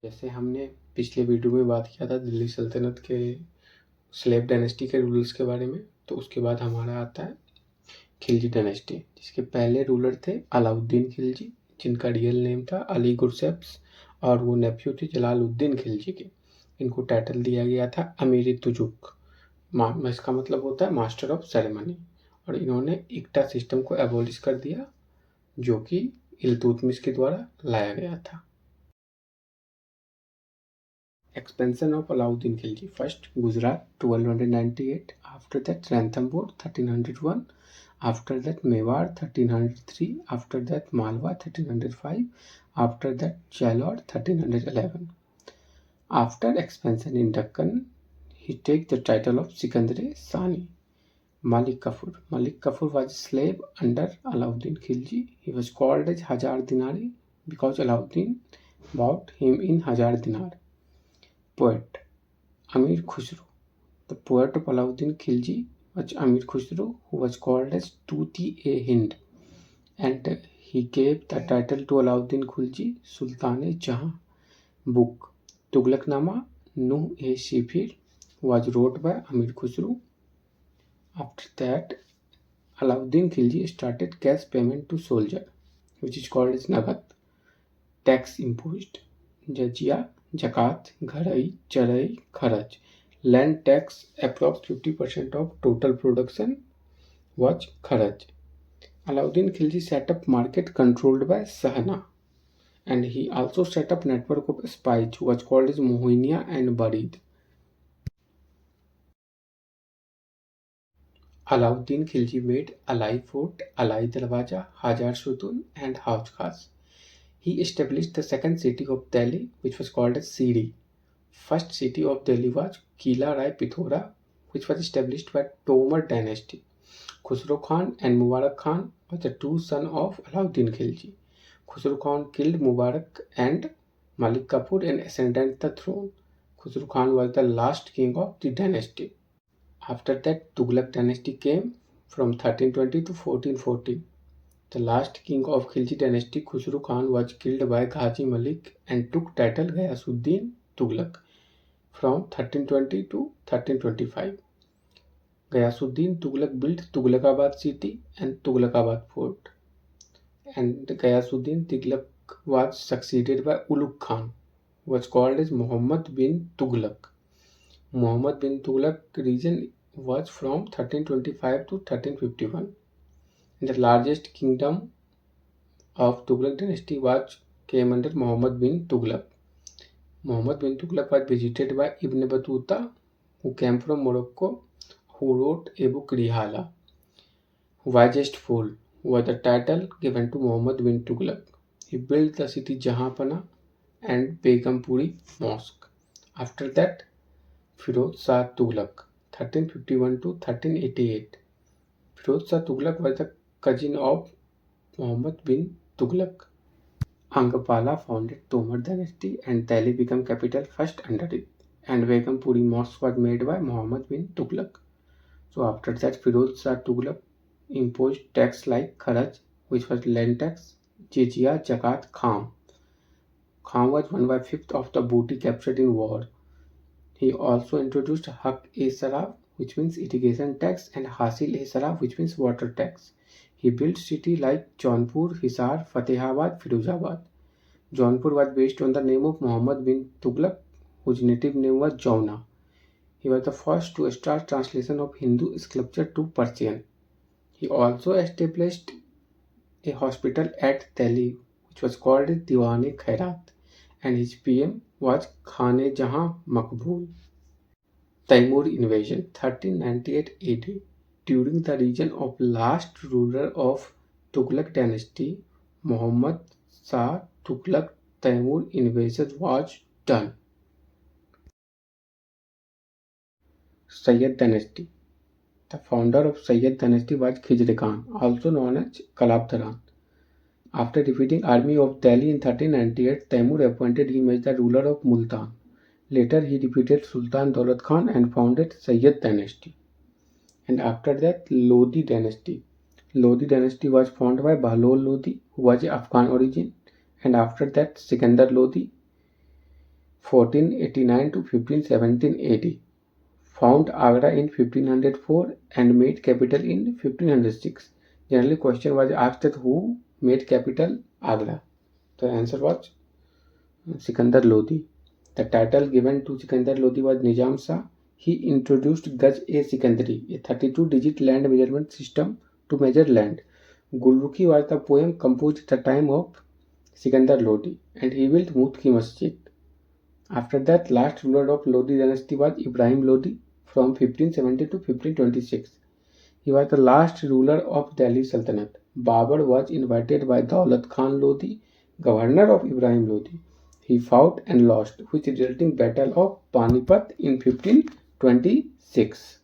जैसे हमने पिछले वीडियो में बात किया था दिल्ली सल्तनत के स्लेव डायनेस्टी के रूलर्स के बारे में, तो उसके बाद हमारा आता है खिलजी डायनेस्टी, जिसके पहले रूलर थे अलाउद्दीन खिलजी, जिनका रियल नेम था अली गुरसेप्स, और वो नेफ्यू थे जलालुद्दीन खिलजी के। इनको टाइटल दिया गया था अमीर तुजुक, इसका मतलब होता है मास्टर ऑफ सेरेमनी। और इन्होंने इक्टा सिस्टम को एबॉलिश कर दिया, जो कि इल्तुतमिश के द्वारा लाया गया था। Expansion of Alauddin Khilji. First Gujarat 1298, after that Ranthambore 1301, after that Mewar 1303, after that Malwa 1305, after that Jalore 1311. After expansion in Deccan, he takes the title of Sikandar Sani. Malik Kafur. Malik Kafur was a slave under Alauddin Khilji. He was called as Hajar Dinari because Alauddin bought him in Hajar Dinar. Poet Amir Khusro. The poet of Alauddin Khilji was Amir Khusro, who was called as Tuti-e-Hind, and he gave the title to Alauddin Khilji Sultan-e-Jahan. Book Tughlaqnama Nuh-e-Shifir was wrote by Amir Khusro. After that, Alauddin Khilji started cash payment to soldier, which is called as Nagat. Tax imposed Jizya, Zakat, Gharai, Charai, Kharaj. Land tax approx 50% of total production was Kharaj. Alauddin Khilji set up market controlled by Sahana, and he also set up network of spies who was called as Mohinia and Barid. Alauddin Khilji made Alai Fort, Alai Darwaja, Hajar Sutun, and Hauz Khas. He established the second city of Delhi, which was called as Siri. First city of Delhi was Kila Rai Pithora, which was established by Tomar dynasty. Khusro Khan and Mubarak Khan were the two sons of Alauddin Khilji. Khusro Khan killed Mubarak and Malik Kafur and ascended the throne. Khusro Khan was the last king of the dynasty. After that, Tughlaq dynasty came from 1320 to 1414. The last king of Khilji dynasty, Khusro Khan, was killed by Ghazi Malik and took title Ghayasuddin Tughlaq from 1320 to 1325. Ghayasuddin Tughlaq built Tughlaqabad city and Tughlaqabad fort, and Ghayasuddin Tughlaq was succeeded by Ulugh Khan, who was called as Muhammad bin Tughlaq. Muhammad bin Tughlaq region was from 1325 to 1351. And the largest kingdom of Tughlaq dynasty came under Muhammad bin Tughlaq. Muhammad bin Tughlaq was visited by Ibn Battuta, who came from Morocco, who wrote a book Rihala. Wisest Fool was the title given to Muhammad bin Tughlaq. He built the city Jahanpana and Begumpuri Mosque. After that, Firoz Shah Tughlaq, 1351 to 1388. Firoz Shah Tughlaq was the cousin of Muhammad bin Tughlaq. Angapala founded Tomar dynasty and Delhi became capital first under it, and Begumpuri Mosque was made by Muhammad bin Tughlaq. So after that, Firoz Shah Tughlaq imposed tax like Kharaj, which was land tax, Jizya, Zakat, Kham. Kham was 1/5 of the booty captured in war. He also introduced Haq-e-Saraf, which means irrigation tax, and Hasil-e-Saraf, which means water tax. He built cities like Jaunpur, Hisar, Fatehabad, Firozabad. Jaunpur was based on the name of Muhammad bin Tughlaq, whose native name was Jauna. He was the first to start translation of Hindu sculpture to Persian. He also established a hospital at Delhi, which was called Diwan-e-Khairat, and his PM was Khan-e-Jahan Maqbool. Taimur invasion 1398 AD. During the reign of last ruler of Tughlaq dynasty, Muhammad Shah Tughlaq, Taimur invasion was done. Sayyid dynasty. The founder of Sayyid dynasty was Khizr Khan, also known as Kalabdaran. After defeating army of Delhi in 1398, Taimur appointed him as the ruler of Multan. Later he defeated Sultan Daulat Khan and founded Sayyid dynasty. And after that, Lodi dynasty. Lodi dynasty was formed by Bahlol Lodi, who was of Afghan origin, and after that Sikandar Lodi. 1489 to 1517 AD, found Agra in 1504 and made capital in 1506. Generally, question was asked that who made capital Agra. The answer was Sikandar Lodi. The title given to Sikandar Lodi was Nizam Shah. He introduced Gaj-e-Sikandari, a 32-digit land measurement system to measure land. Gulrukhi was the poem composed at the time of Sikandar Lodi, and he built Mut Ki Masjid. After that, last ruler of Lodi dynasty was Ibrahim Lodi from 1570 to 1526. He was the last ruler of Delhi Sultanate. Babur was invited by Daulat Khan Lodi, governor of Ibrahim Lodi. He fought and lost, which resulting battle of Panipat in 1526.